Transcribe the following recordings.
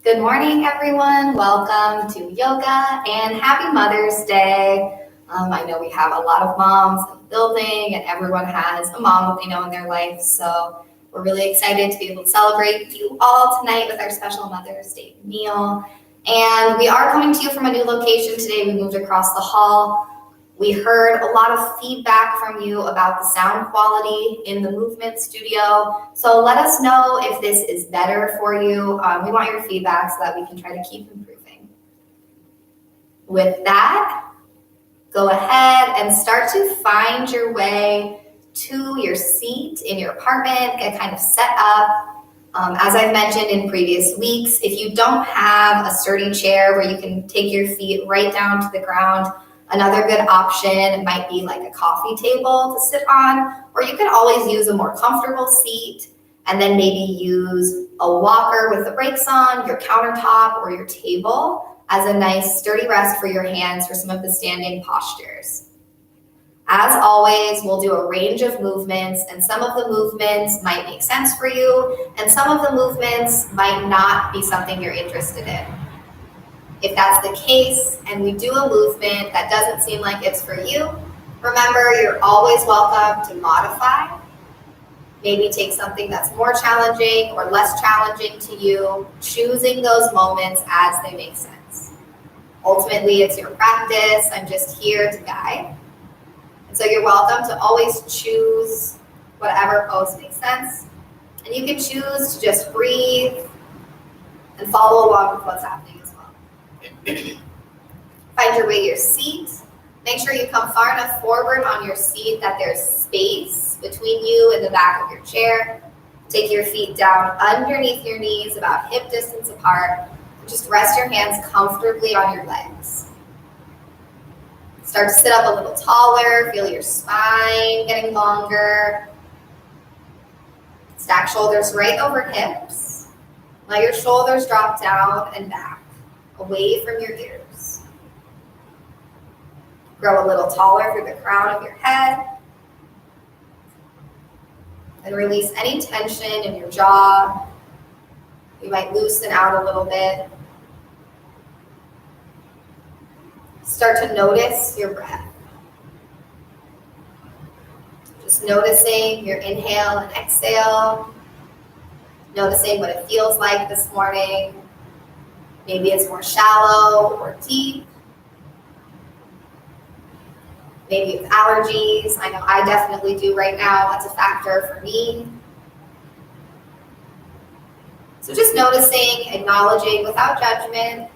Good morning, everyone. Welcome to yoga and happy Mother's Day. I know we have a lot of moms in the building and everyone has a mom that they know in their life. So we're really excited to be able to celebrate you all tonight with our special Mother's Day meal. And we are coming to you from a new location today. We moved across the hall. We heard a lot of feedback from you about the sound quality in the movement studio. So let us know if this is better for you. We want your feedback so that we can try to keep improving. With that, go ahead and start to find your way to your seat in your apartment, get kind of set up. As I've mentioned in previous weeks, if you don't have a sturdy chair where you can take your feet right down to the ground, another good option might be like a coffee table to sit on, or you can always use a more comfortable seat and then maybe use a walker with the brakes on, your countertop or your table as a nice sturdy rest for your hands for some of the standing postures. As always, we'll do a range of movements, and some of the movements might make sense for you, and some of the movements might not be something you're interested in. If that's the case and we do a movement that doesn't seem like it's for you, remember you're always welcome to modify. Maybe take something that's more challenging or less challenging to you, choosing those moments as they make sense. Ultimately, it's your practice. I'm just here to guide. And so you're welcome to always choose whatever pose makes sense. And you can choose to just breathe and follow along with what's happening. Find your way to your seat. Make sure you come far enough forward on your seat that there's space between you and the back of your chair. Take your feet down underneath your knees, about hip distance apart. Just rest your hands comfortably on your legs. Start to sit up a little taller. Feel your spine getting longer. Stack shoulders right over hips. Let your shoulders drop down and back, away from your ears. Grow a little taller through the crown of your head. And release any tension in your jaw. You might loosen out a little bit. Start to notice your breath. Just noticing your inhale and exhale. Noticing what it feels like this morning. Maybe it's more shallow or deep. Maybe it's allergies. I know I definitely do right now. That's a factor for me. So just noticing, acknowledging without judgment,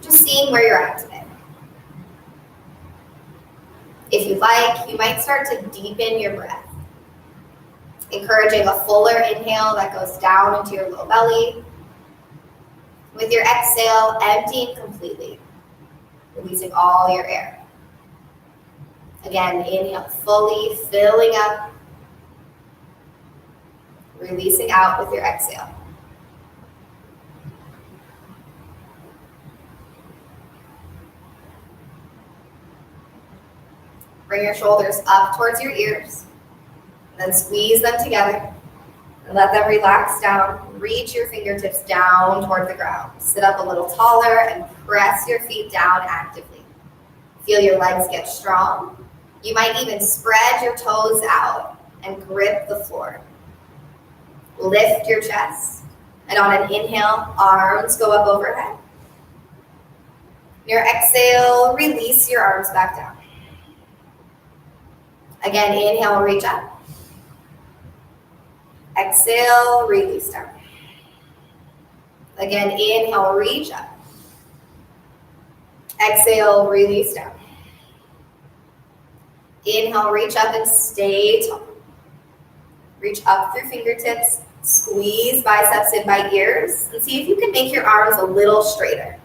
just seeing where you're at today. If you like, you might start to deepen your breath, encouraging a fuller inhale that goes down into your low belly. With your exhale, emptying completely, releasing all your air. Again, inhale fully, filling up, releasing out with your exhale. Bring your shoulders up towards your ears, and then squeeze them together. And let them relax down. Reach your fingertips down toward the ground. Sit up a little taller and press your feet down actively. Feel your legs get strong. You might even spread your toes out and grip the floor. Lift your chest. And on an inhale, arms go up overhead. Your exhale, release your arms back down. Again, inhale, reach up. Exhale, release down. Again, inhale, reach up. Exhale, release down. Inhale, reach up and stay tall. Reach up through fingertips, squeeze biceps in by ears, and see if you can make your arms a little straighter.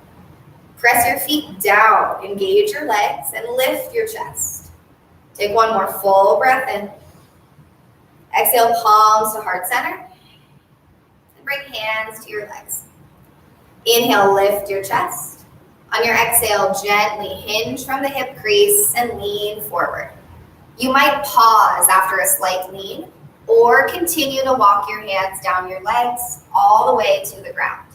Press your feet down, engage your legs, and lift your chest. Take one more full breath in. Exhale, palms to heart center. And bring hands to your legs. Inhale, lift your chest. On your exhale, gently hinge from the hip crease and lean forward. You might pause after a slight lean or continue to walk your hands down your legs all the way to the ground.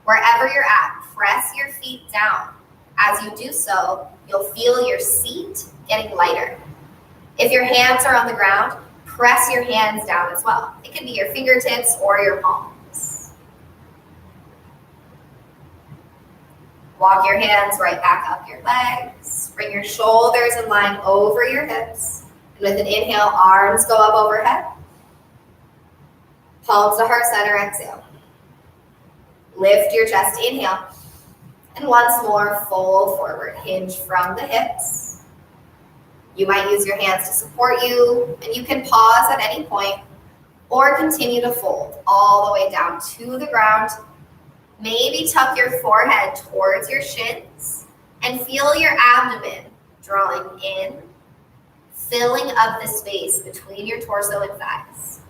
Wherever you're at, press your feet down. As you do so, you'll feel your seat getting lighter. If your hands are on the ground, press your hands down as well. It can be your fingertips or your palms. Walk your hands right back up your legs. Bring your shoulders in line over your hips. And with an inhale, arms go up overhead. Palms to heart center, exhale. Lift your chest, inhale. And once more, fold forward. Hinge from the hips. You might use your hands to support you, and you can pause at any point or continue to fold all the way down to the ground. Maybe tuck your forehead towards your shins and feel your abdomen drawing in, filling up the space between your torso and thighs.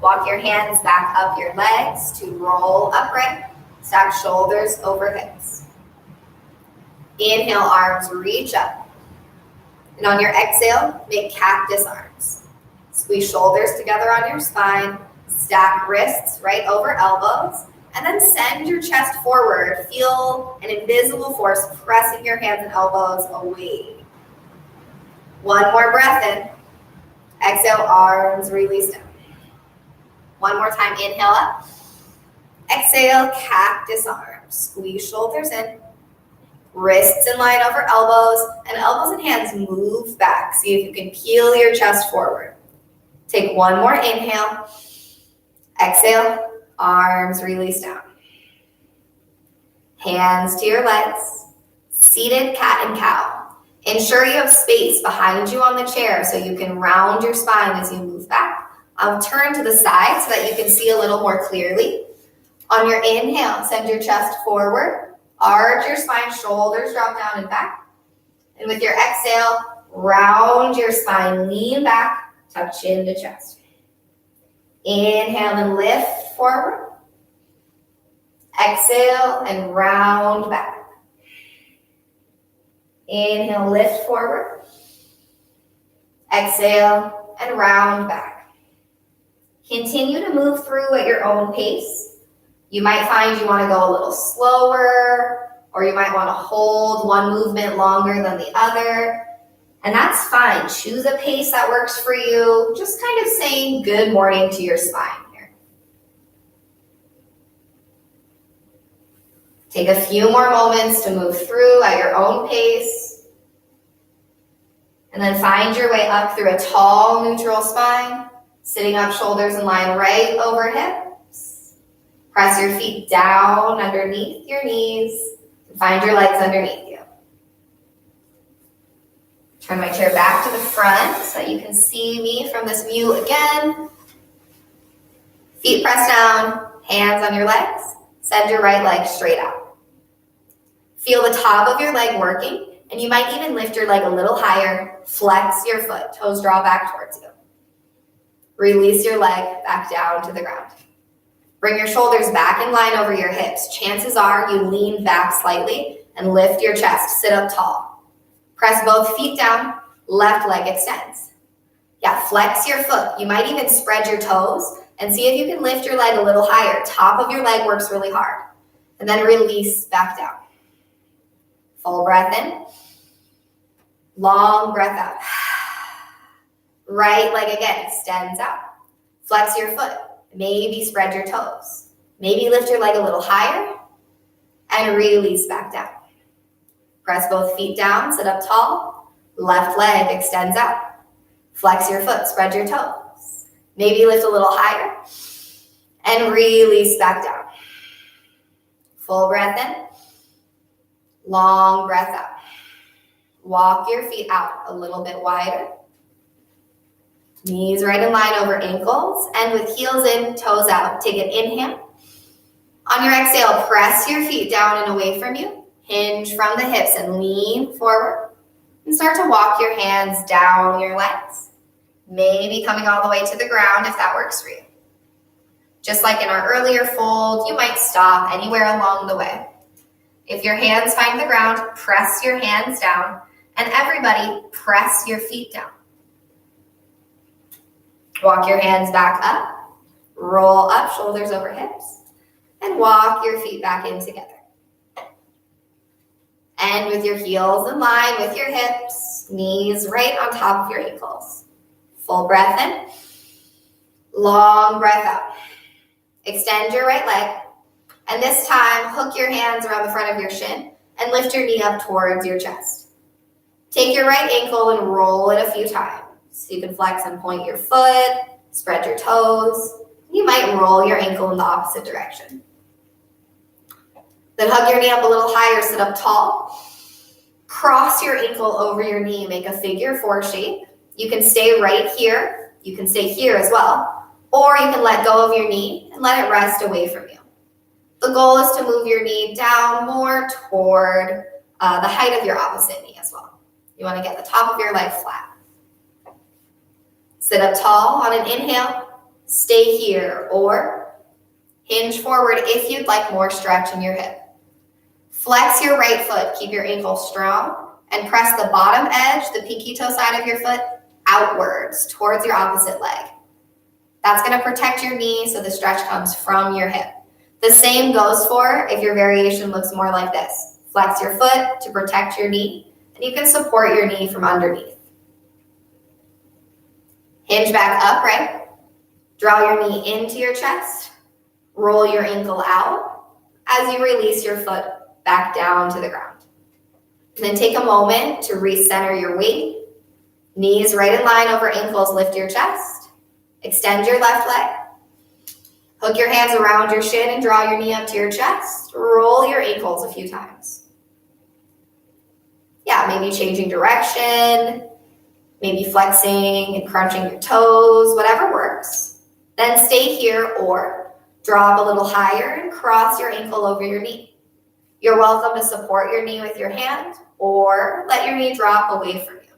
Walk your hands back up your legs to roll upright. Stack shoulders over hips. Inhale, arms reach up. And on your exhale, make cactus arms. Squeeze shoulders together on your spine. Stack wrists right over elbows. And then send your chest forward. Feel an invisible force pressing your hands and elbows away. One more breath in. Exhale, arms release down. One more time, inhale up. Exhale, cactus arms. Squeeze shoulders in. Wrists in line over elbows, and elbows and hands move back. See if you can peel your chest forward. Take one more inhale. Exhale, arms release down. Hands to your legs. Seated cat and cow. Ensure you have space behind you on the chair so you can round your spine as you move back. Turn to the side so that you can see a little more clearly. On your inhale, send your chest forward. Arch your spine, shoulders drop down and back. And with your exhale, round your spine, lean back, tuck chin to chest. Inhale and lift forward. Exhale and round back. Inhale, lift forward. Exhale and round back. Continue to move through at your own pace. You might find you want to go a little slower, or you might want to hold one movement longer than the other. And that's fine. Choose a pace that works for you. Just kind of saying good morning to your spine here. Take a few more moments to move through at your own pace. And then find your way up through a tall, neutral spine. Sitting up, shoulders in line right over hips. Press your feet down underneath your knees. And find your legs underneath you. Turn my chair back to the front so that you can see me from this view again. Feet pressed down, hands on your legs. Send your right leg straight out. Feel the top of your leg working, and you might even lift your leg a little higher. Flex your foot, toes draw back towards you. Release your leg back down to the ground. Bring your shoulders back in line over your hips. Chances are you lean back slightly and lift your chest. Sit up tall. Press both feet down. Left leg extends. Yeah, flex your foot. You might even spread your toes and see if you can lift your leg a little higher. Top of your leg works really hard. And then release back down. Full breath in. Long breath out. Right leg again extends out. Flex your foot. Maybe spread your toes. Maybe lift your leg a little higher and release back down. Press both feet down, sit up tall. Left leg extends out. Flex your foot, spread your toes. Maybe lift a little higher and release back down. Full breath in. Long breath out. Walk your feet out a little bit wider. Knees right in line over ankles, and with heels in, toes out. Take an inhale. On your exhale, press your feet down and away from you. Hinge from the hips and lean forward. And start to walk your hands down your legs. Maybe coming all the way to the ground if that works for you. Just like in our earlier fold, you might stop anywhere along the way. If your hands find the ground, press your hands down. And everybody, press your feet down. Walk your hands back up. Roll up, shoulders over hips, and walk your feet back in together. And with your heels in line with your hips, knees right on top of your ankles. Full breath in, long breath out. Extend your right leg, and this time hook your hands around the front of your shin and lift your knee up towards your chest. Take your right ankle and roll it a few times. So you can flex and point your foot, spread your toes. You might roll your ankle in the opposite direction. Then hug your knee up a little higher, sit up tall. Cross your ankle over your knee, make a figure 4 shape. You can stay right here. You can stay here as well. Or you can let go of your knee and let it rest away from you. The goal is to move your knee down more toward the height of your opposite knee as well. You want to get the top of your leg flat. Sit up tall on an inhale. Stay here or hinge forward if you'd like more stretch in your hip. Flex your right foot, keep your ankle strong, and press the bottom edge, the pinky toe side of your foot, outwards towards your opposite leg. That's going to protect your knee so the stretch comes from your hip. The same goes for if your variation looks more like this. Flex your foot to protect your knee, and you can support your knee from underneath. Hinge back upright. Draw your knee into your chest. Roll your ankle out as you release your foot back down to the ground. And then take a moment to recenter your weight. Knees right in line over ankles, lift your chest. Extend your left leg. Hook your hands around your shin and draw your knee up to your chest. Roll your ankles a few times. Yeah, maybe changing direction, maybe flexing and crunching your toes, whatever works. Then stay here or drop a little higher and cross your ankle over your knee. You're welcome to support your knee with your hand or let your knee drop away from you.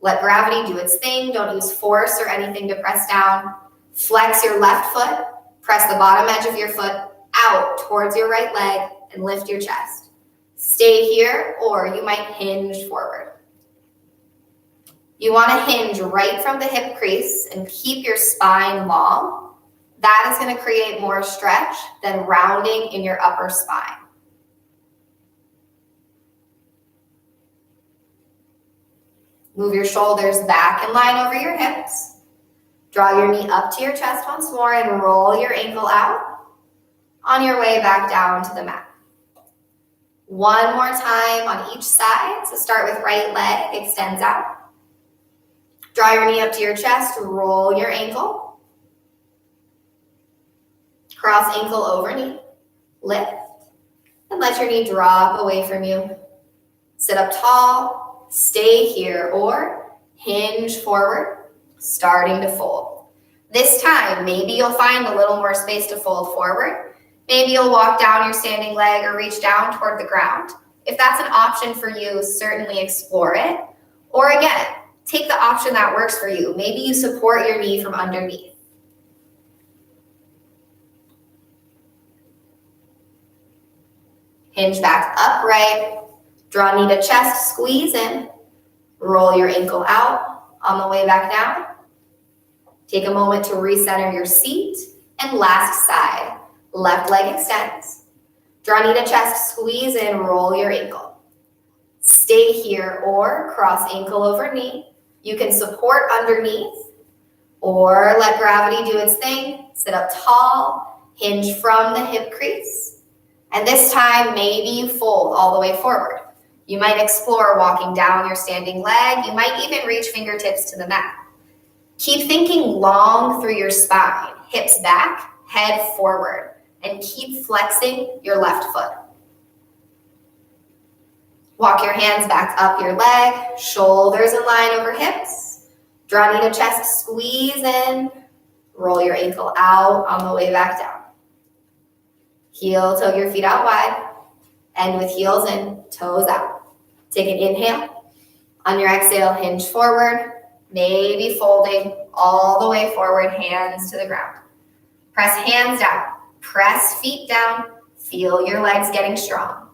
Let gravity do its thing. Don't use force or anything to press down. Flex your left foot. Press the bottom edge of your foot out towards your right leg and lift your chest. Stay here or you might hinge forward. You want to hinge right from the hip crease and keep your spine long. That is going to create more stretch than rounding in your upper spine. Move your shoulders back in line over your hips. Draw your knee up to your chest once more and roll your ankle out on your way back down to the mat. One more time on each side. So start with right leg, extends out. Draw your knee up to your chest, roll your ankle. Cross ankle over knee, lift, and let your knee drop away from you. Sit up tall, stay here, or hinge forward, starting to fold. This time, maybe you'll find a little more space to fold forward. Maybe you'll walk down your standing leg or reach down toward the ground. If that's an option for you, certainly explore it. Or again, take the option that works for you. Maybe you support your knee from underneath. Hinge back upright. Draw knee to chest, squeeze in. Roll your ankle out on the way back down. Take a moment to recenter your seat. And last side, left leg extends. Draw knee to chest, squeeze in, roll your ankle. Stay here or cross ankle over knee. You can support underneath or let gravity do its thing. Sit up tall, hinge from the hip crease. And this time, maybe you fold all the way forward. You might explore walking down your standing leg. You might even reach fingertips to the mat. Keep thinking long through your spine, hips back, head forward, and keep flexing your left foot. Walk your hands back up your leg, shoulders in line over hips. Draw knee to chest, squeeze in. Roll your ankle out on the way back down. Heel, toe your feet out wide. End with heels in, toes out. Take an inhale. On your exhale, hinge forward. Maybe folding all the way forward, hands to the ground. Press hands down. Press feet down. Feel your legs getting strong.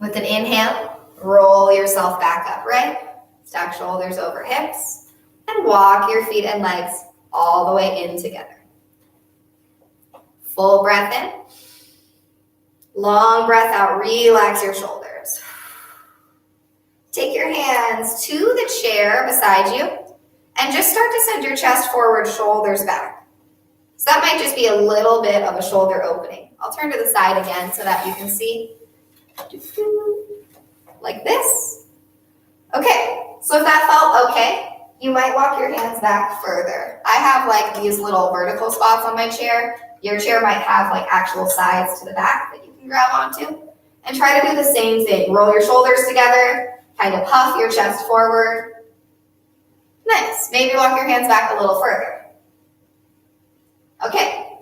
With an inhale, roll yourself back upright. Stack shoulders over hips. And walk your feet and legs all the way in together. Full breath in. Long breath out. Relax your shoulders. Take your hands to the chair beside you and just start to send your chest forward, shoulders back. So that might just be a little bit of a shoulder opening. I'll turn to the side again so that you can see. Like this. Okay, so if that felt okay, you might walk your hands back further. I have like these little vertical spots on my chair. Your chair might have like actual sides to the back that you can grab onto. And try to do the same thing. Roll your shoulders together, kind of puff your chest forward. Nice. Maybe walk your hands back a little further. Okay.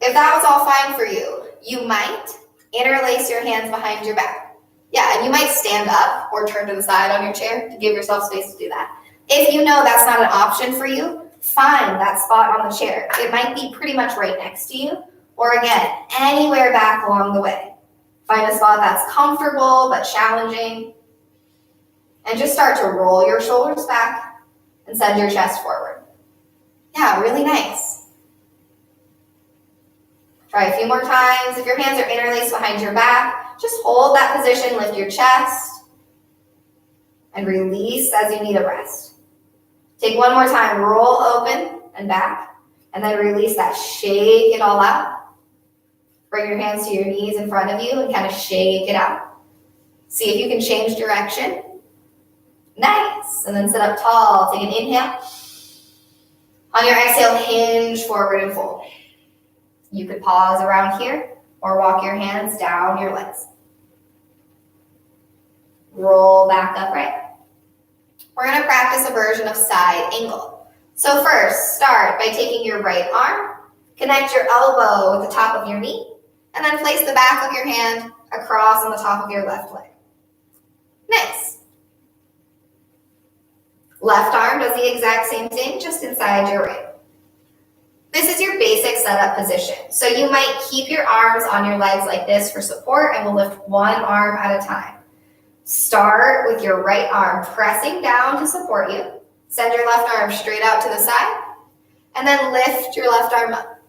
If that was all fine for you, you might interlace your hands behind your back. Yeah, and you might stand up or turn to the side on your chair to give yourself space to do that. If you know that's not an option for you, find that spot on the chair. It might be pretty much right next to you, or again, anywhere back along the way. Find a spot that's comfortable but challenging, and just start to roll your shoulders back and send your chest forward. Yeah, really nice. Try a few more times. If your hands are interlaced behind your back, just hold that position, lift your chest, and release as you need a rest. Take one more time, roll open and back, and then release that, shake it all out. Bring your hands to your knees in front of you and kind of shake it out. See if you can change direction. Nice. And then sit up tall. Take an inhale. On your exhale, hinge forward and fold. You could pause around here or walk your hands down your legs. Roll back upright. We're going to practice a version of side angle. So first, start by taking your right arm, connect your elbow with the top of your knee, and then place the back of your hand across on the top of your left leg. Nice. Left arm does the exact same thing, just inside your right. This is your basic setup position. So you might keep your arms on your legs like this for support, and we'll lift one arm at a time. Start with your right arm pressing down to support you. Send your left arm straight out to the side, and then lift your left arm up.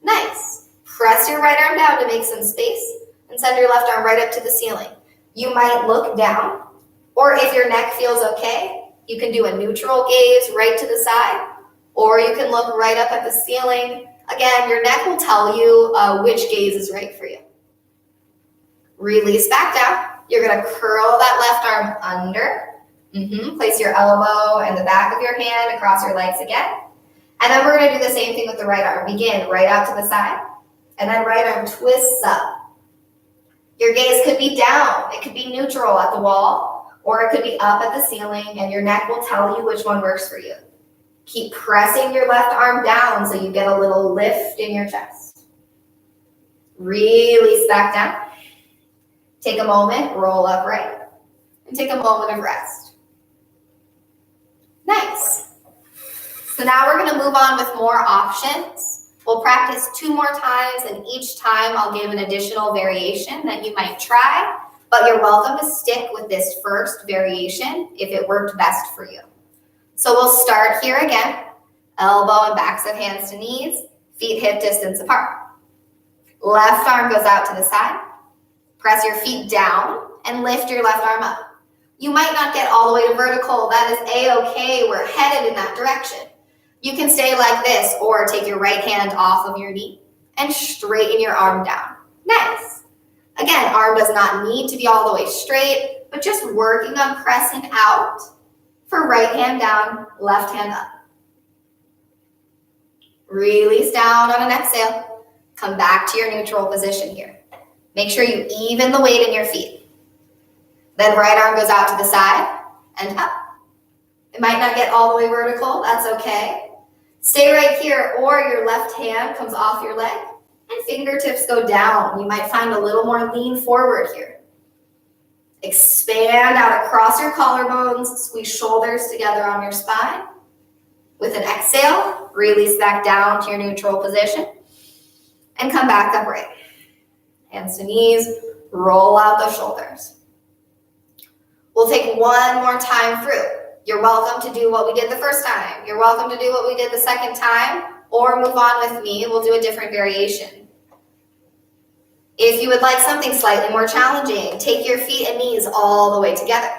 Nice. Press your right arm down to make some space, and send your left arm right up to the ceiling. You might look down, or if your neck feels okay, you can do a neutral gaze right to the side, or you can look right up at the ceiling. Again, your neck will tell you which gaze is right for you. Release back down. You're going to curl that left arm under. Place your elbow and the back of your hand across your legs again. And then we're going to do the same thing with the right arm. Begin right out to the side, and then right arm twists up. Your gaze could be down. It could be neutral at the wall, or it could be up at the ceiling, and your neck will tell you which one works for you. Keep pressing your left arm down so you get a little lift in your chest. Release back down. Take a moment, roll upright, and take a moment of rest. Nice. So now we're going to move on with more options. We'll practice 2 more times, and each time I'll give an additional variation that you might try, but you're welcome to stick with this first variation if it worked best for you. So we'll start here again. Elbow and backs of hands to knees, feet hip distance apart. Left arm goes out to the side. Press your feet down and lift your left arm up. You might not get all the way to vertical. That is a-okay. We're headed in that direction. You can stay like this or take your right hand off of your knee and straighten your arm down. Nice. Again, arm does not need to be all the way straight, but just working on pressing out for right hand down, left hand up. Release down on an exhale. Come back to your neutral position here. Make sure you even the weight in your feet. Then right arm goes out to the side and up. It might not get all the way vertical. That's okay. Stay right here, or your left hand comes off your leg and fingertips go down. You might find a little more lean forward here. Expand out across your collarbones. Squeeze shoulders together on your spine. With an exhale, release back down to your neutral position and come back upright. Hands to knees, roll out the shoulders. We'll take one more time through. You're welcome to do what we did the first time. You're welcome to do what we did the second time, or move on with me. We'll do a different variation. If you would like something slightly more challenging, take your feet and knees all the way together.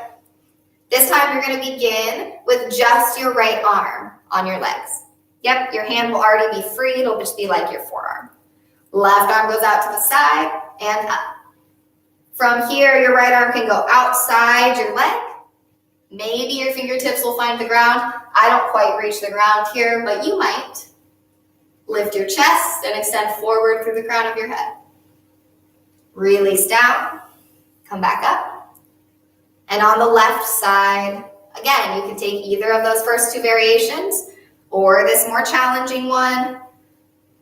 This time you're going to begin with just your right arm on your legs. Yep, your hand will already be free. It'll just be like your forearm. Left arm goes out to the side and up. From here, your right arm can go outside your leg. Maybe your fingertips will find the ground. I don't quite reach the ground here, but you might. Lift your chest and extend forward through the crown of your head. Release down, come back up. And on the left side, again, you can take either of those first two variations or this more challenging one.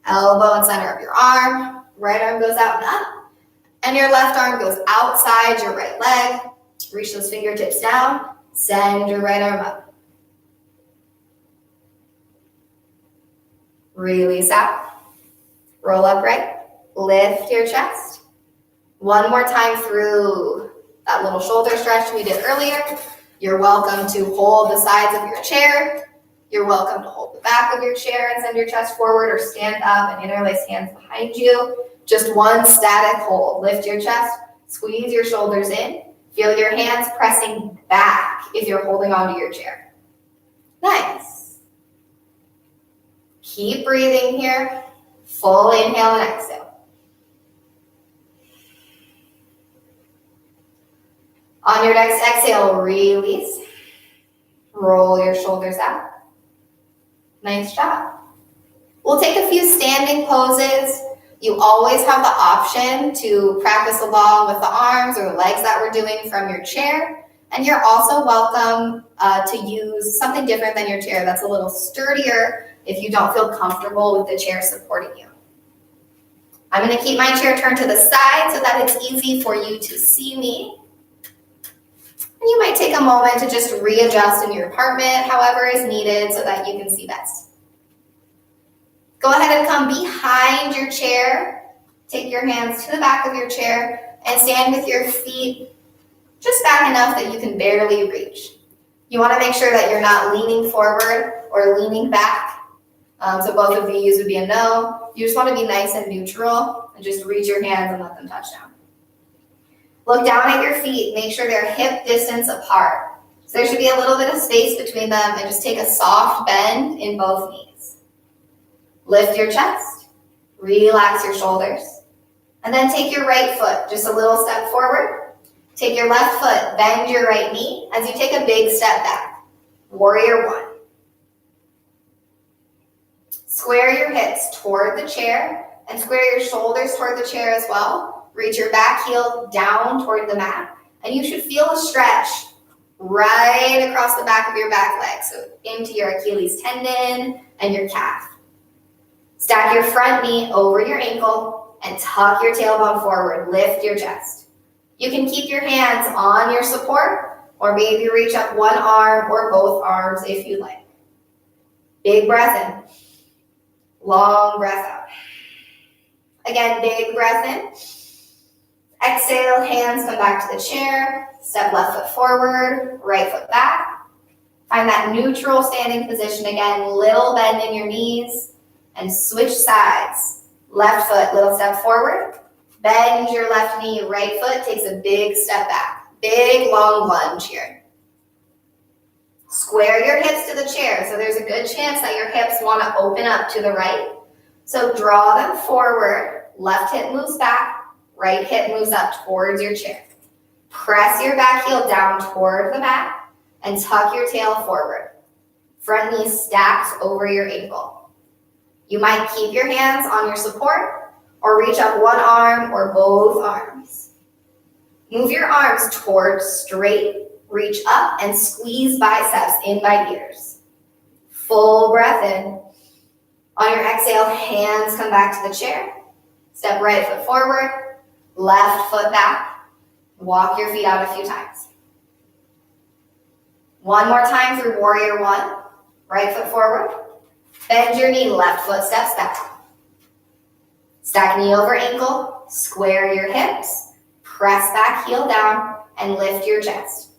Elbow and center of your arm, right arm goes out and up. And your left arm goes outside your right leg. Reach those fingertips down, send your right arm up. Release out, roll upright, lift your chest. One more time through that little shoulder stretch we did earlier. You're welcome to hold the sides of your chair. You're welcome to hold the back of your chair and send your chest forward, or stand up and interlace hands behind you. Just one static hold. Lift your chest, squeeze your shoulders in. Feel your hands pressing back if you're holding onto your chair. Nice. Keep breathing here. Full inhale and exhale. On your next exhale, release. Roll your shoulders out. Nice job. We'll take a few standing poses. You always have the option to practice along with the arms or the legs that we're doing from your chair. And you're also welcome to use something different than your chair that's a little sturdier if you don't feel comfortable with the chair supporting you. I'm going to keep my chair turned to the side so that it's easy for you to see me. And you might take a moment to just readjust in your apartment, however is needed, so that you can see best. Go ahead and come behind your chair. Take your hands to the back of your chair and stand with your feet just back enough that you can barely reach. You want to make sure that you're not leaning forward or leaning back. So both of these would be a no. You just want to be nice and neutral and just reach your hands and let them touch down. Look down at your feet. Make sure they're hip distance apart. So there should be a little bit of space between them, and just take a soft bend in both knees. Lift your chest. Relax your shoulders. And then take your right foot just a little step forward. Take your left foot, bend your right knee as you take a big step back. Warrior one. Square your hips toward the chair and square your shoulders toward the chair as well. Reach your back heel down toward the mat, and you should feel a stretch right across the back of your back leg, so into your Achilles tendon and your calf. Stack your front knee over your ankle and tuck your tailbone forward. Lift your chest. You can keep your hands on your support, or maybe reach up one arm or both arms if you like. Big breath in. Long breath out. Again, big breath in. Exhale, hands come back to the chair. Step left foot forward, right foot back. Find that neutral standing position again. Little bend in your knees and switch sides. Left foot, little step forward. Bend your left knee, right foot takes a big step back. Big long lunge here. Square your hips to the chair. So there's a good chance that your hips want to open up to the right. So draw them forward. Left hip moves back. Right hip moves up towards your chair. Press your back heel down toward the mat and tuck your tail forward. Front knee stacked over your ankle. You might keep your hands on your support or reach up one arm or both arms. Move your arms towards straight, reach up and squeeze biceps in by ears. Full breath in. On your exhale, hands come back to the chair. Step right foot forward. Left foot back. Walk your feet out a few times. One more time through warrior one. Right foot forward. Bend your knee, left foot steps back. Stack knee over ankle. Square your hips. Press back heel down and lift your chest.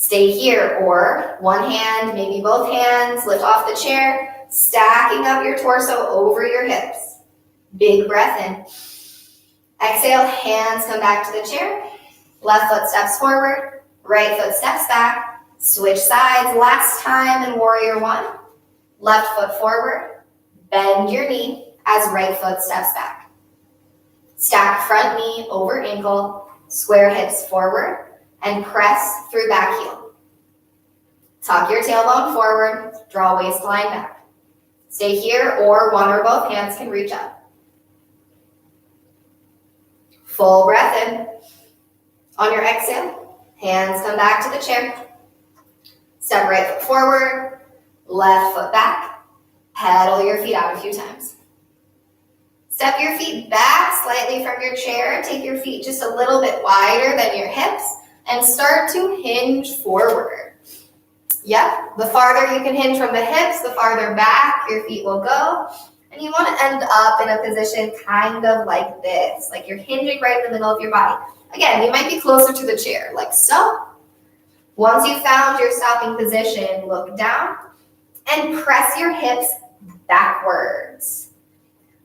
Stay here, or one hand, maybe both hands, lift off the chair, stacking up your torso over your hips. Big breath in. Exhale, hands come back to the chair. Left foot steps forward, right foot steps back. Switch sides, last time in warrior one. Left foot forward, bend your knee as right foot steps back. Stack front knee over ankle, square hips forward, and press through back heel. Tuck your tailbone forward, draw waistline back. Stay here, or one or both hands can reach up. Full breath in. On your exhale, hands come back to the chair. Step right foot forward, left foot back. Pedal your feet out a few times. Step your feet back slightly from your chair. Take your feet just a little bit wider than your hips and start to hinge forward. Yep, the farther you can hinge from the hips, the farther back your feet will go. And you want to end up in a position kind of like this, like you're hinging right in the middle of your body. Again, you might be closer to the chair, like so. Once you've found your stopping position, look down and press your hips backwards.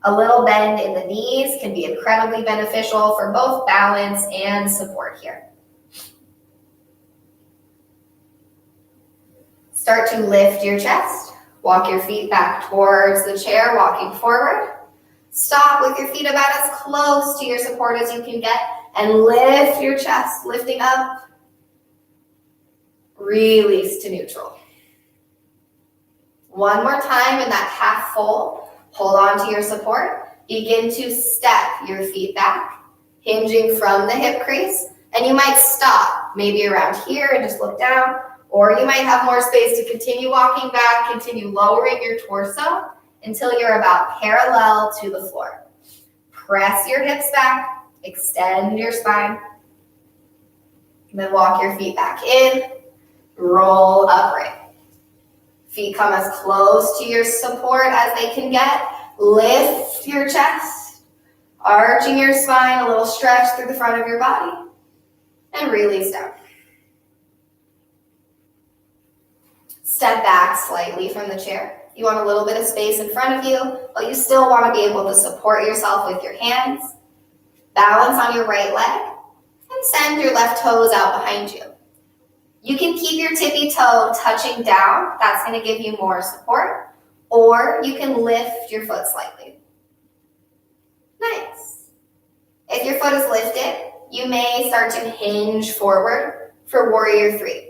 A little bend in the knees can be incredibly beneficial for both balance and support here. Start to lift your chest. Walk your feet back towards the chair, walking forward. Stop with your feet about as close to your support as you can get and lift your chest, lifting up. Release to neutral. One more time in that half fold. Hold on to your support. Begin to step your feet back, hinging from the hip crease. And you might stop maybe around here and just look down. Or you might have more space to continue walking back, continue lowering your torso until you're about parallel to the floor. Press your hips back, extend your spine, and then walk your feet back in, roll upright. Feet come as close to your support as they can get. Lift your chest, arching your spine, a little stretch through the front of your body, and release down. Step back slightly from the chair. You want a little bit of space in front of you, but you still want to be able to support yourself with your hands. Balance on your right leg and send your left toes out behind you. You can keep your tippy toe touching down. That's going to give you more support. Or you can lift your foot slightly. Nice. If your foot is lifted, you may start to hinge forward for warrior three.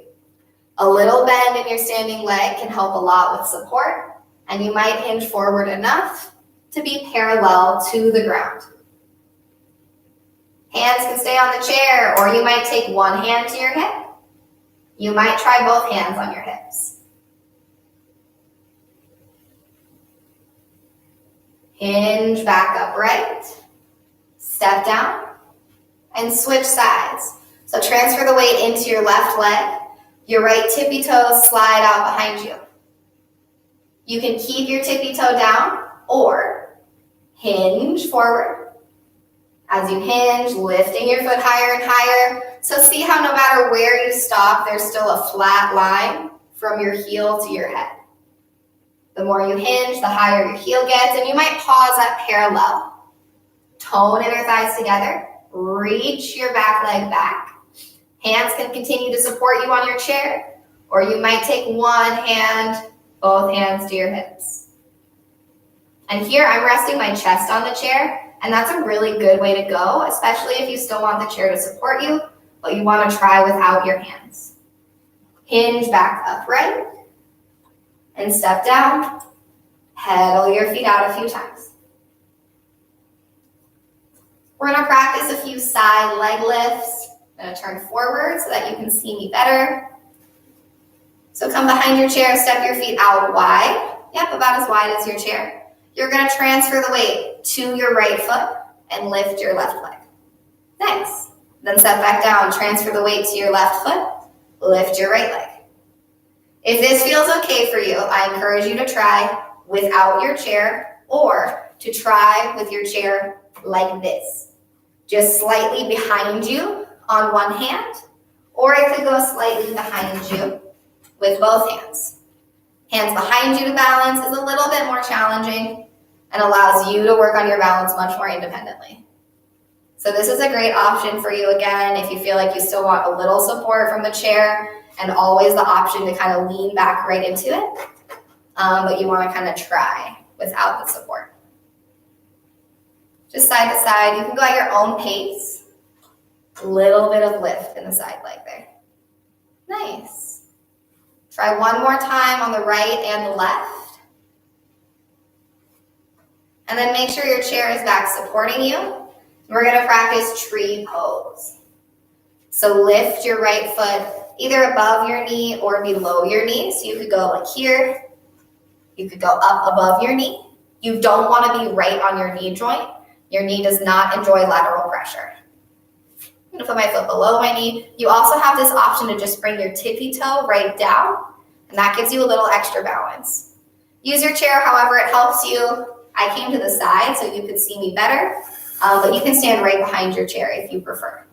A little bend in your standing leg can help a lot with support, and you might hinge forward enough to be parallel to the ground. Hands can stay on the chair, or you might take one hand to your hip. You might try both hands on your hips. Hinge back upright, step down, and switch sides. So transfer the weight into your left leg. Your right tippy toes slide out behind you. You can keep your tippy toe down or hinge forward. As you hinge, lifting your foot higher and higher. So see how no matter where you stop, there's still a flat line from your heel to your head. The more you hinge, the higher your heel gets, and you might pause at parallel. Tone inner thighs together. Reach your back leg back. Hands can continue to support you on your chair, or you might take one hand, both hands to your hips. And here I'm resting my chest on the chair, and that's a really good way to go, especially if you still want the chair to support you, but you want to try without your hands. Hinge back upright, and step down. Pedal your feet out a few times. We're going to practice a few side leg lifts. I'm going to turn forward so that you can see me better. So come behind your chair, step your feet out wide. Yep, about as wide as your chair. You're going to transfer the weight to your right foot and lift your left leg. Nice. Then step back down, transfer the weight to your left foot, lift your right leg. If this feels okay for you, I encourage you to try without your chair or to try with your chair like this. Just slightly behind you on one hand or it could go slightly behind you with both hands. Hands behind you to balance is a little bit more challenging and allows you to work on your balance much more independently. So this is a great option for you again if you feel like you still want a little support from the chair and always the option to kind of lean back right into it, but you want to kind of try without the support. Just side to side, you can go at your own pace. A little bit of lift in the side leg there. Nice. Try one more time on the right and the left. And then make sure your chair is back supporting you. We're going to practice tree pose. So lift your right foot either above your knee or below your knee. So you could go like here. You could go up above your knee. You don't want to be right on your knee joint. Your knee does not enjoy lateral pressure. I'm going to put my foot below my knee. You also have this option to just bring your tippy toe right down, and that gives you a little extra balance. Use your chair however it helps you. I came to the side so you could see me better, but you can stand right behind your chair if you prefer.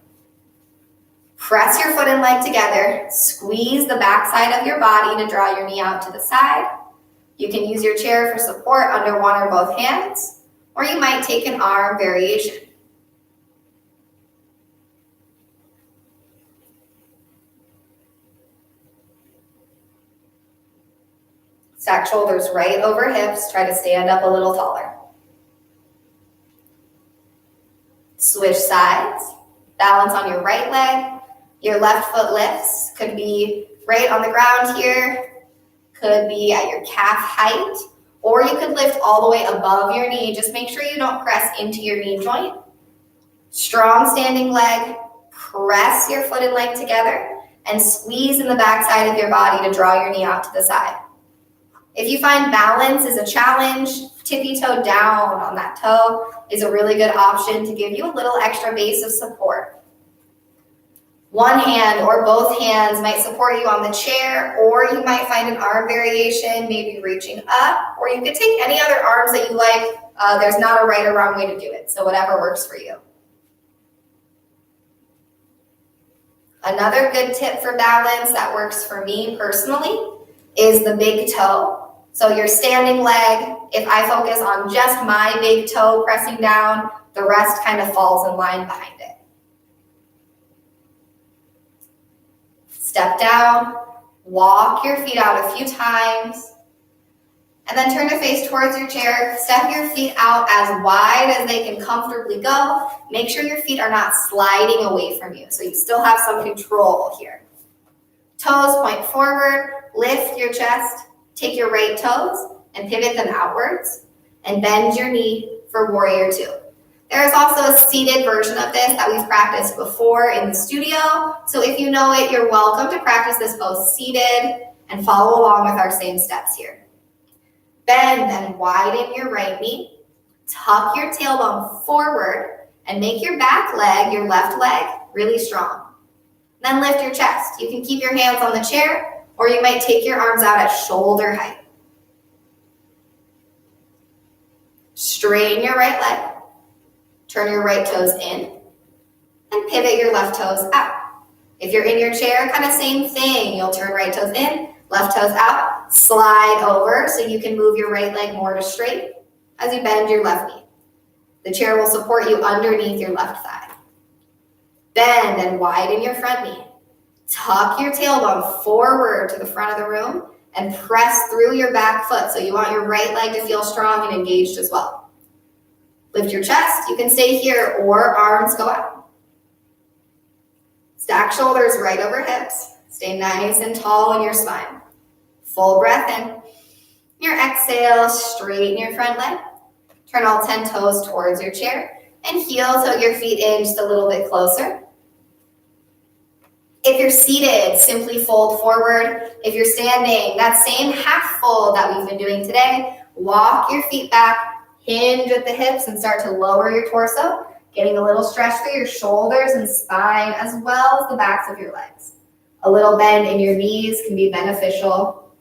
Press your foot and leg together. Squeeze the back side of your body to draw your knee out to the side. You can use your chair for support under one or both hands, or you might take an arm variation. Stack shoulders right over hips. Try to stand up a little taller. Switch sides. Balance on your right leg. Your left foot lifts. Could be right on the ground here. Could be at your calf height. Or you could lift all the way above your knee. Just make sure you don't press into your knee joint. Strong standing leg. Press your foot and leg together and squeeze in the back side of your body to draw your knee out to the side. If you find balance is a challenge, tippy toe down on that toe is a really good option to give you a little extra base of support. One hand or both hands might support you on the chair, or you might find an arm variation, maybe reaching up, or you could take any other arms that you like. There's not a right or wrong way to do it, so whatever works for you. Another good tip for balance that works for me personally is the big toe. So your standing leg, if I focus on just my big toe pressing down, the rest kind of falls in line behind it. Step down, walk your feet out a few times, and then turn to face towards your chair. Step your feet out as wide as they can comfortably go. Make sure your feet are not sliding away from you, so you still have some control here. Toes point forward, lift your chest, take your right toes and pivot them outwards, and bend your knee for warrior two. There is also a seated version of this that we've practiced before in the studio, so if you know it, you're welcome to practice this both seated and follow along with our same steps here. Bend and widen your right knee, tuck your tailbone forward, and make your back leg, your left leg, really strong. Then lift your chest. You can keep your hands on the chair, or you might take your arms out at shoulder height. Straighten your right leg. Turn your right toes in and pivot your left toes out. If you're in your chair, kind of same thing. You'll turn right toes in, left toes out, slide over so you can move your right leg more to straight as you bend your left knee. The chair will support you underneath your left thigh. Bend and widen your front knee. Tuck your tailbone forward to the front of the room and press through your back foot. So you want your right leg to feel strong and engaged as well. Lift your chest. You can stay here or arms go out. Stack shoulders right over hips. Stay nice and tall in your spine. Full breath in. Your exhale, straighten your front leg. Turn all 10 toes towards your chair and heel so your feet in just a little bit closer. If you're seated, simply fold forward. If you're standing, that same half fold that we've been doing today, walk your feet back, hinge at the hips and start to lower your torso, getting a little stretch through your shoulders and spine as well as the backs of your legs. A little bend in your knees can be beneficial.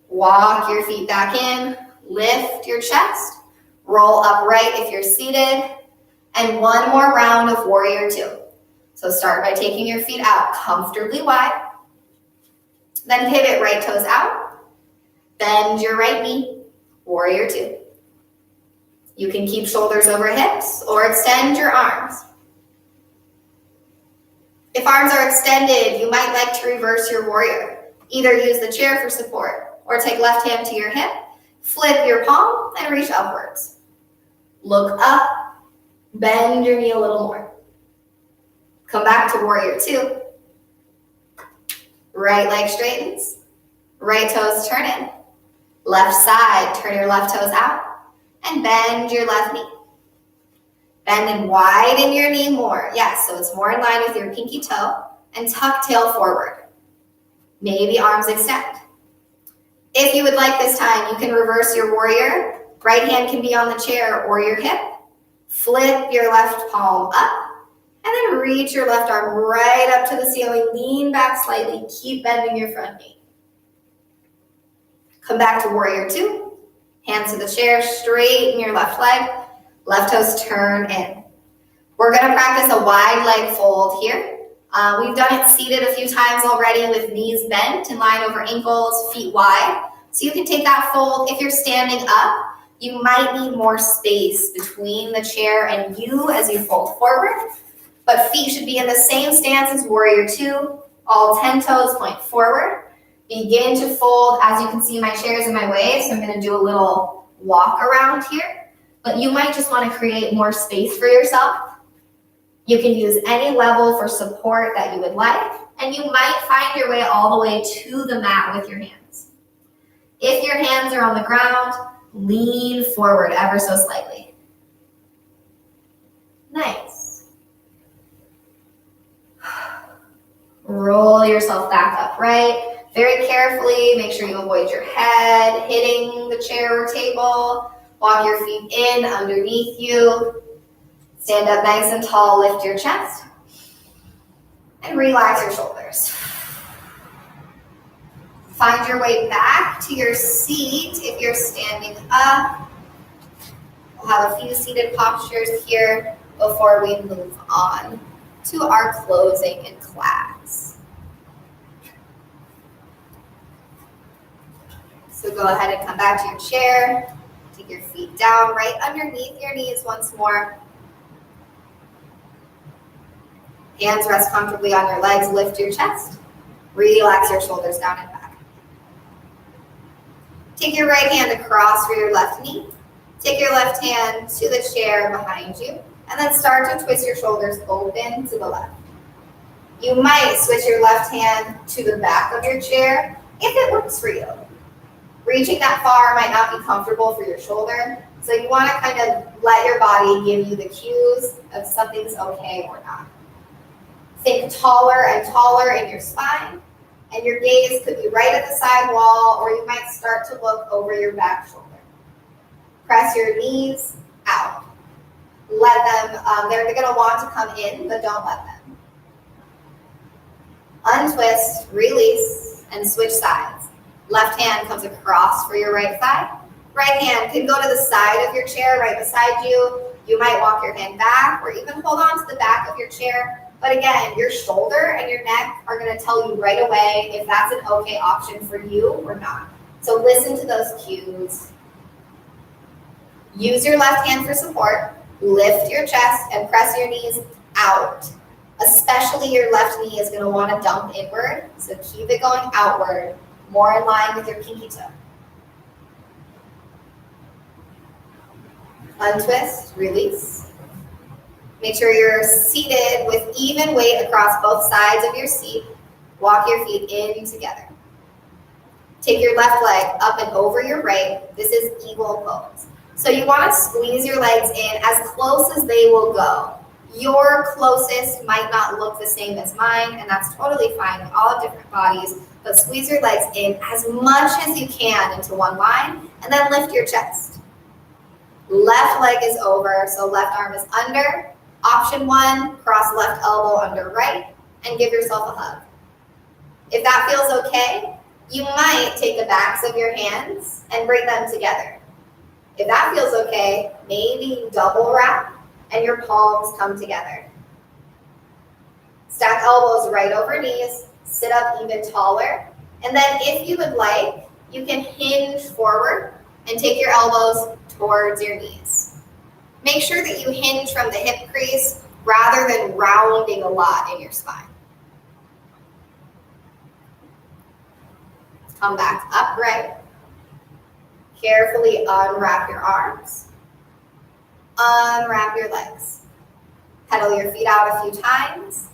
Walk your feet back in, lift your chest, roll upright if you're seated, and one more round of warrior two. So start by taking your feet out comfortably wide. Then pivot right toes out. Bend your right knee, warrior two. You can keep shoulders over hips or extend your arms. If arms are extended, you might like to reverse your warrior. Either use the chair for support or take left hand to your hip, flip your palm and reach upwards. Look up, bend your knee a little more. Come back to warrior two. Right leg straightens, right toes turn in. Left side, turn your left toes out and bend your left knee. Bend and widen your knee more. Yes, so it's more in line with your pinky toe, and tuck tail forward. Maybe arms extend. If you would like this time, you can reverse your warrior. Right hand can be on the chair or your hip. Flip your left palm up, and then reach your left arm right up to the ceiling. Lean back slightly. Keep bending your front knee. Come back to warrior two. Hands to the chair. Straighten your left leg. Left toes turn in. We're going to practice a wide leg fold here. We've done it seated a few times already with knees bent and line over ankles, feet wide. So you can take that fold. If you're standing up, you might need more space between the chair and you as you fold forward. But feet should be in the same stance as warrior two. All 10 toes point forward. Begin to fold. As you can see, my chair is in my way, so I'm going to do a little walk around here. But you might just want to create more space for yourself. You can use any level for support that you would like, and you might find your way all the way to the mat with your hands. If your hands are on the ground, lean forward ever so slightly. Nice. Roll yourself back upright. Very carefully, make sure you avoid your head hitting the chair or table. Walk your feet in underneath you. Stand up nice and tall, lift your chest. And relax your shoulders. Find your way back to your seat if you're standing up. We'll have a few seated postures here before we move on to our closing in class. So go ahead and come back to your chair. Take your feet down right underneath your knees once more. Hands rest comfortably on your legs. Lift your chest. Relax your shoulders down and back. Take your right hand across for your left knee. Take your left hand to the chair behind you. And then start to twist your shoulders open to the left. You might switch your left hand to the back of your chair if it works for you. Reaching that far might not be comfortable for your shoulder, so you want to kind of let your body give you the cues of something's okay or not. Think taller and taller in your spine, and your gaze could be right at the side wall, or you might start to look over your back shoulder. Press your knees out. Let them, they're going to want to come in, but don't let them. Untwist, release, and switch sides. Left hand comes across for your right thigh. Right hand can go to the side of your chair right beside you. You might walk your hand back or even hold on to the back of your chair. But again, your shoulder and your neck are going to tell you right away if that's an okay option for you or not. So listen to those cues. Use your left hand for support. Lift your chest and press your knees out. Especially your left knee is going to want to dump inward. So keep it going outward. More in line with your pinky toe. Untwist, release. Make sure you're seated with even weight across both sides of your seat. Walk your feet in together. Take your left leg up and over your right. This is eagle pose. So you want to squeeze your legs in as close as they will go. Your closest might not look the same as mine, and that's totally fine. We all have different bodies, but squeeze your legs in as much as you can into one line, and then lift your chest. Left leg is over, so left arm is under. Option one, cross left elbow under right, and give yourself a hug. If that feels okay, you might take the backs of your hands and bring them together. If that feels okay, maybe double wrap and your palms come together. Stack elbows right over knees, sit up even taller. And then if you would like, you can hinge forward and take your elbows towards your knees. Make sure that you hinge from the hip crease rather than rounding a lot in your spine. Come back upright. Carefully unwrap your arms. Unwrap your legs. Pedal your feet out a few times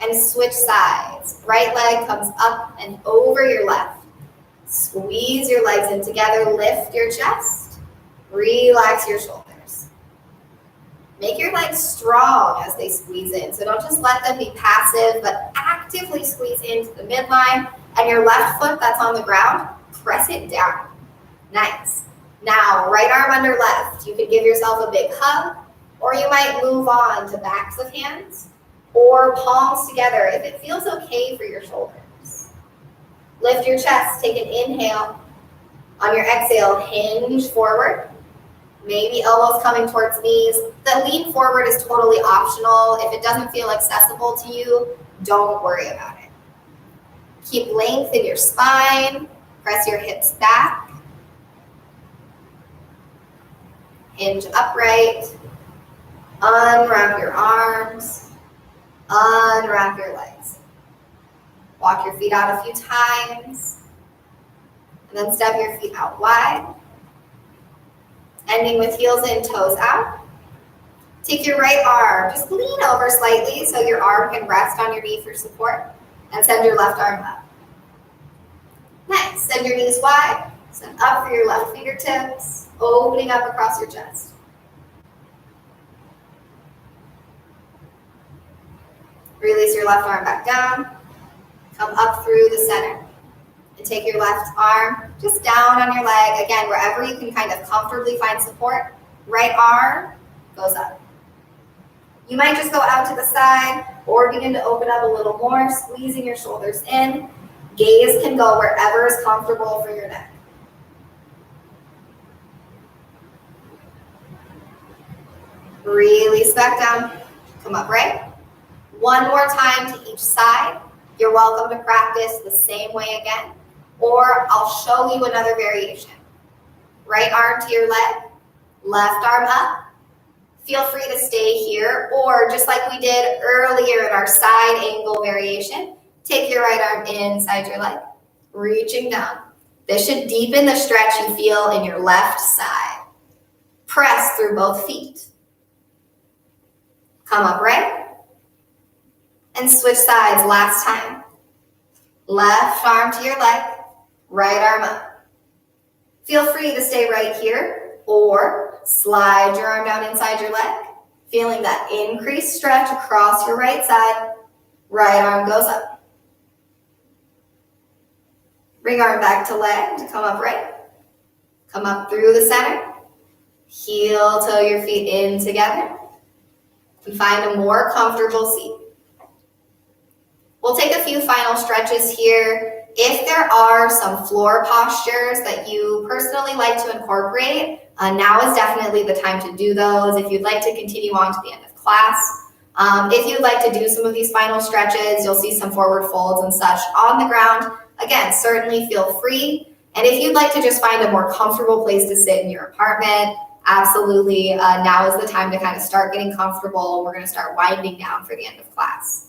and switch sides. Right leg comes up and over your left. Squeeze your legs in together, lift your chest, relax your shoulders. Make your legs strong as they squeeze in. So don't just let them be passive, but actively squeeze into the midline. And your left foot that's on the ground, press it down. Nice. Now, right arm under left. You can give yourself a big hug, or you might move on to backs of hands or palms together if it feels okay for your shoulders. Lift your chest, take an inhale. On your exhale, hinge forward. Maybe elbows coming towards knees. The lean forward is totally optional. If it doesn't feel accessible to you, don't worry about it. Keep length in your spine. Press your hips back. Hinge upright. Unwrap your arms. Unwrap your legs. Walk your feet out a few times. And then step your feet out wide. Ending with heels in, toes out. Take your right arm, just lean over slightly so your arm can rest on your knee for support. And send your left arm up. Nice. Send your knees wide. Send up for your left fingertips, opening up across your chest. Release your left arm back down. Come up through the center. And take your left arm just down on your leg. Again, wherever you can kind of comfortably find support. Right arm goes up. You might just go out to the side or begin to open up a little more, squeezing your shoulders in. Gaze can go wherever is comfortable for your neck. Release back down. Come up right. One more time to each side. You're welcome to practice the same way again, or I'll show you another variation. Right arm to your leg, left arm up. Feel free to stay here, or just like we did earlier in our side angle variation, take your right arm inside your leg, reaching down. This should deepen the stretch you feel in your left side. Press through both feet. Come up right. And switch sides last time. Left arm to your leg, right arm up. Feel free to stay right here or slide your arm down inside your leg, feeling that increased stretch across your right side. Right arm goes up. Bring arm back to leg to come up right. Come up through the center. Heel toe your feet in together. And find a more comfortable seat. We'll take a few final stretches here. If there are some floor postures that you personally like to incorporate, now is definitely the time to do those. If you'd like to continue on to the end of class. If you'd like to do some of these final stretches, you'll see some forward folds and such on the ground. Again, certainly feel free. And if you'd like to just find a more comfortable place to sit in your apartment, absolutely, now is the time to kind of start getting comfortable. We're going to start winding down for the end of class.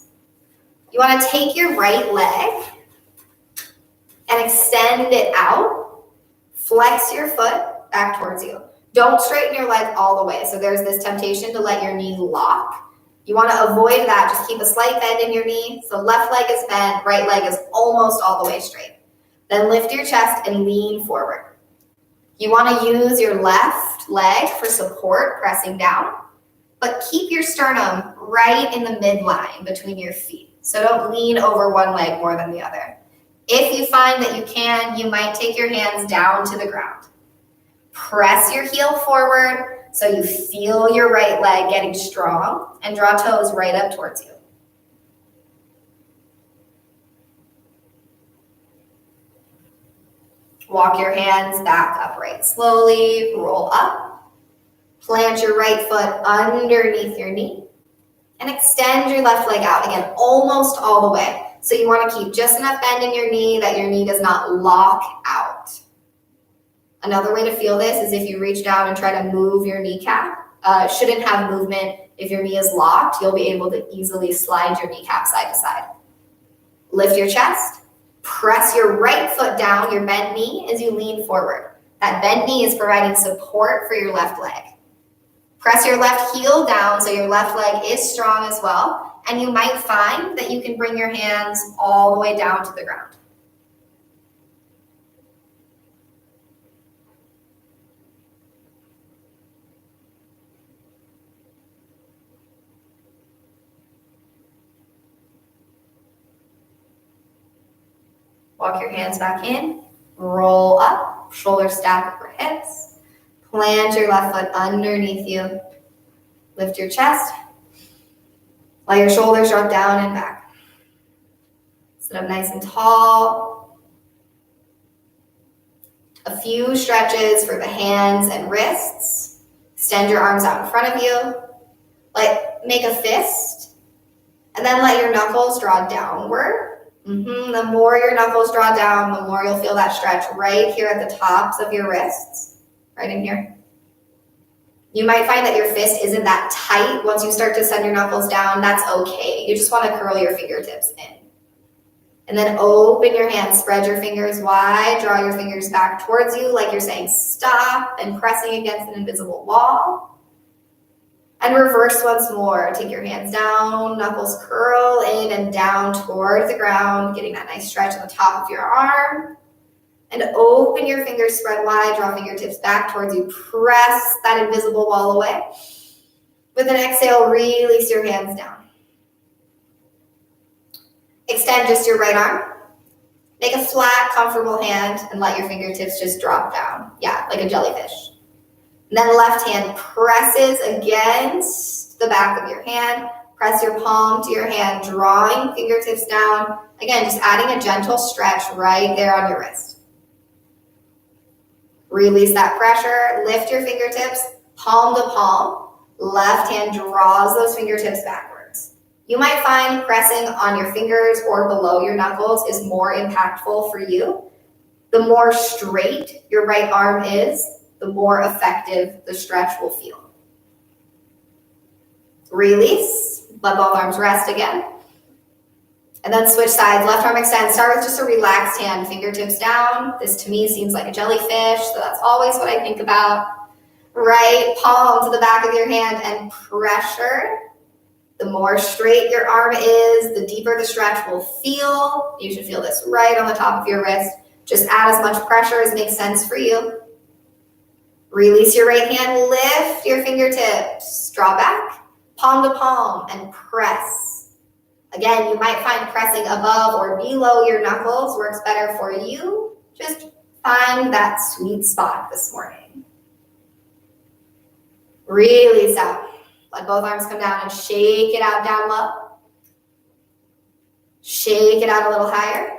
You want to take your right leg and extend it out. Flex your foot back towards you. Don't straighten your leg all the way. So there's this temptation to let your knee lock. You want to avoid that. Just keep a slight bend in your knee. So left leg is bent, right leg is almost all the way straight. Then lift your chest and lean forward. You want to use your left leg for support, pressing down, but keep your sternum right in the midline between your feet. So don't lean over one leg more than the other. If you find that you can, you might take your hands down to the ground. Press your heel forward so you feel your right leg getting strong and draw toes right up towards you. Walk your hands back upright slowly, roll up. Plant your right foot underneath your knee. And extend your left leg out, again, almost all the way. So you want to keep just enough bend in your knee that your knee does not lock out. Another way to feel this is if you reach down and try to move your kneecap. Shouldn't have movement. If your knee is locked, you'll be able to easily slide your kneecap side to side. Lift your chest. Press your right foot down, your bent knee, as you lean forward. That bent knee is providing support for your left leg. Press your left heel down so your left leg is strong as well. And you might find that you can bring your hands all the way down to the ground. Walk your hands back in, roll up, shoulders stack over hips. Plant your left foot underneath you. Lift your chest. Let your shoulders drop down and back. Sit up nice and tall. A few stretches for the hands and wrists. Extend your arms out in front of you. Make a fist. And then let your knuckles draw downward. The more your knuckles draw down, the more you'll feel that stretch right here at the tops of your wrists. Right in here. You might find that your fist isn't that tight once you start to send your knuckles down. That's okay. You just want to curl your fingertips in. And then open your hands, spread your fingers wide, draw your fingers back towards you like you're saying stop and pressing against an invisible wall. And reverse once more. Take your hands down, knuckles curl in and down toward the ground, getting that nice stretch on the top of your arm. And open your fingers, spread wide, draw fingertips back towards you. Press that invisible wall away. With an exhale, release your hands down. Extend just your right arm. Make a flat, comfortable hand and let your fingertips just drop down. Yeah, like a jellyfish. And then left hand presses against the back of your hand. Press your palm to your hand, drawing fingertips down. Again, just adding a gentle stretch right there on your wrist. Release that pressure. Lift your fingertips, palm to palm. Left hand draws those fingertips backwards. You might find pressing on your fingers or below your knuckles is more impactful for you. The more straight your right arm is, the more effective the stretch will feel. Release. Let both arms rest again. And then switch sides. Left arm extend. Start with just a relaxed hand. Fingertips down. This to me seems like a jellyfish, so that's always what I think about. Right palm to the back of your hand and pressure. The more straight your arm is, the deeper the stretch will feel. You should feel this right on the top of your wrist. Just add as much pressure as makes sense for you. Release your right hand, lift your fingertips, draw back, palm to palm, and press. Again, you might find pressing above or below your knuckles works better for you. Just find that sweet spot this morning. Release out. Let both arms come down and shake it out down low. Shake it out a little higher.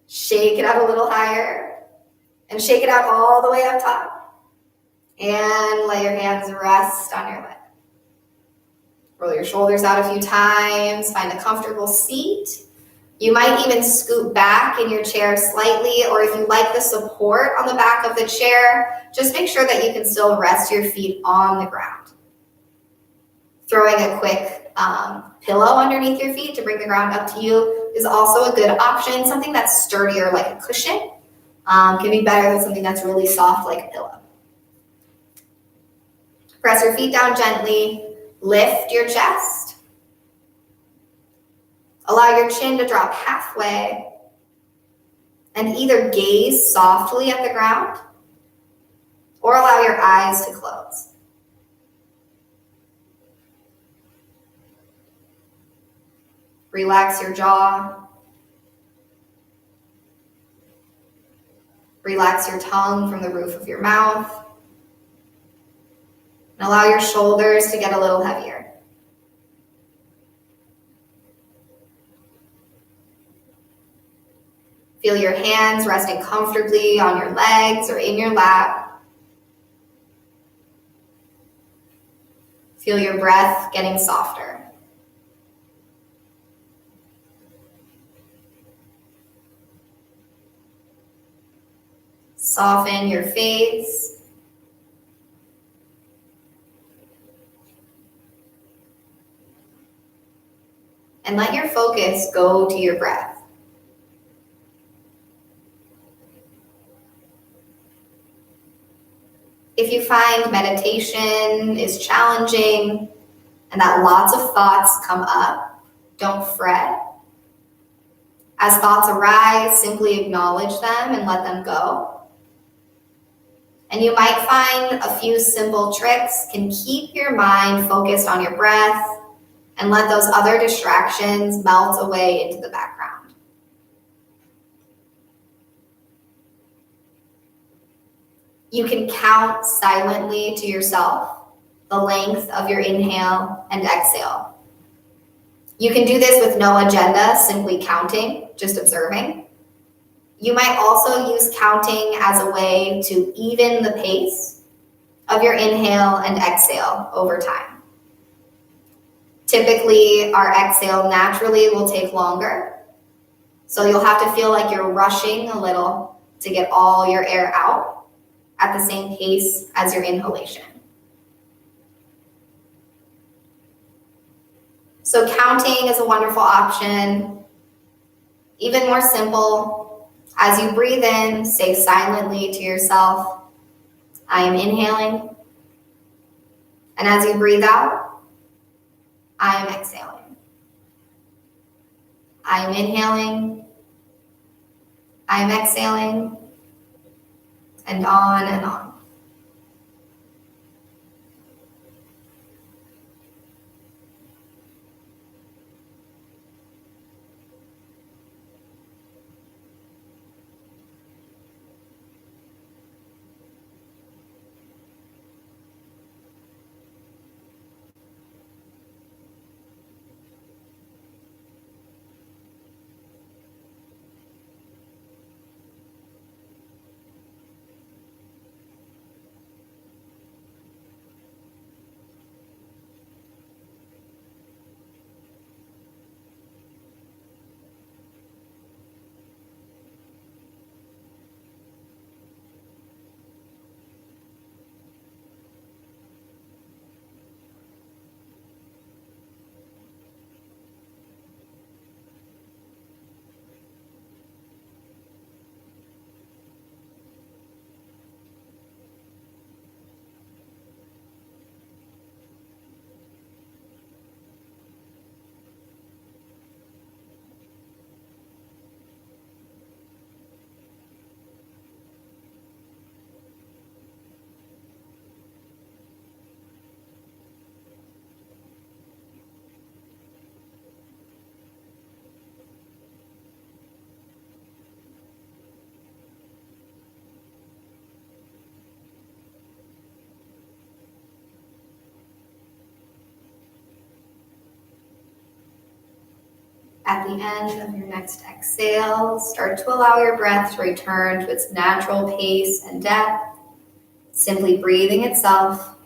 Shake it out a little higher. And shake it out all the way up top. And let your hands rest on your lap. Roll your shoulders out a few times. Find a comfortable seat. You might even scoot back in your chair slightly, or if you like the support on the back of the chair, just make sure that you can still rest your feet on the ground. Throwing a quick pillow underneath your feet to bring the ground up to you is also a good option. Something that's sturdier like a cushion. Can be better than something that's really soft like a pillow. Press your feet down gently. Lift your chest. Allow your chin to drop halfway. And either gaze softly at the ground or allow your eyes to close. Relax your jaw. Relax your tongue from the roof of your mouth. And allow your shoulders to get a little heavier. Feel your hands resting comfortably on your legs or in your lap. Feel your breath getting softer. Soften your face. And let your focus go to your breath. If you find meditation is challenging and that lots of thoughts come up, don't fret. As thoughts arise, simply acknowledge them and let them go. And you might find a few simple tricks can keep your mind focused on your breath and let those other distractions melt away into the background. You can count silently to yourself the length of your inhale and exhale. You can do this with no agenda, simply counting, just observing. You might also use counting as a way to even the pace of your inhale and exhale over time. Typically, our exhale naturally will take longer, so you'll have to feel like you're rushing a little to get all your air out at the same pace as your inhalation. So counting is a wonderful option. Even more simple, as you breathe in, say silently to yourself, I am inhaling. And as you breathe out, I am exhaling. I am inhaling. I am exhaling. And on and on. At the end of your next exhale, start to allow your breath to return to its natural pace and depth, simply breathing itself.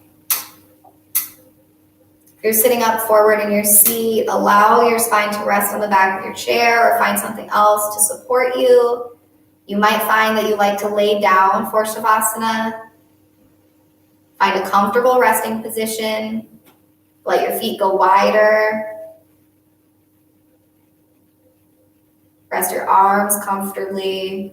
If you're sitting up forward in your seat, allow your spine to rest on the back of your chair or find something else to support you. You might find that you like to lay down for Shavasana. Find a comfortable resting position. Let your feet go wider. Rest your arms comfortably.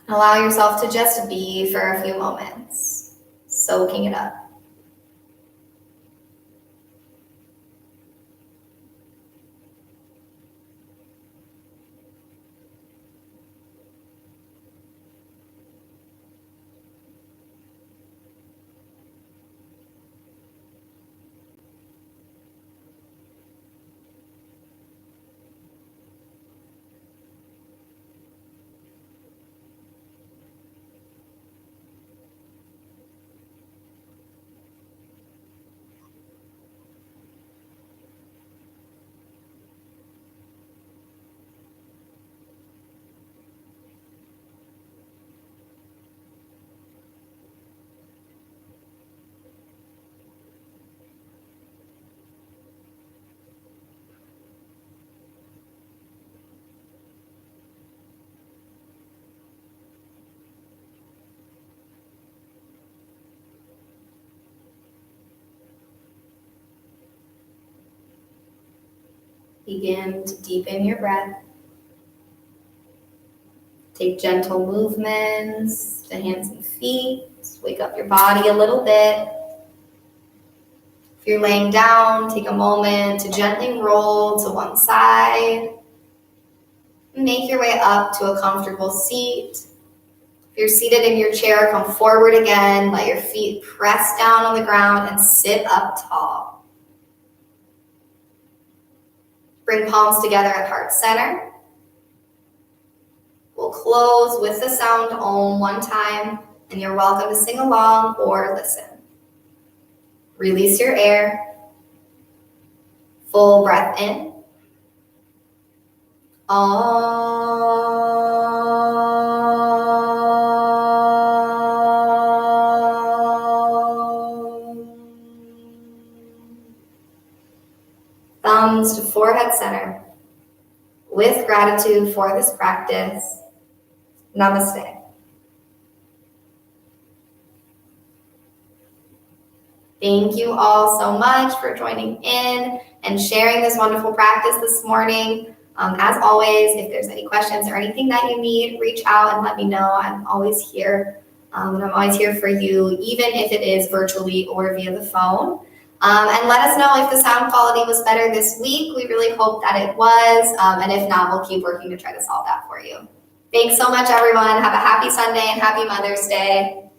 Allow yourself to just be for a few moments, soaking it up. Begin to deepen your breath. Take gentle movements to hands and feet. Just wake up your body a little bit. If you're laying down, take a moment to gently roll to one side. Make your way up to a comfortable seat. If you're seated in your chair, come forward again. Let your feet press down on the ground and sit up tall. Bring palms together at heart center. We'll close with the sound Om one time, and you're welcome to sing along or listen. Release your air. Full breath in. Thumbs to forehead center. With gratitude for this practice, namaste. Thank you all so much for joining in and sharing this wonderful practice this morning. As always, if there's any questions or anything that you need, reach out and let me know. I'm always here. And I'm always here for you, even if it is virtually or via the phone. And let us know if the sound quality was better this week. We really hope that it was. And if not, we'll keep working to try to solve that for you. Thanks so much, everyone. Have a happy Sunday and happy Mother's Day.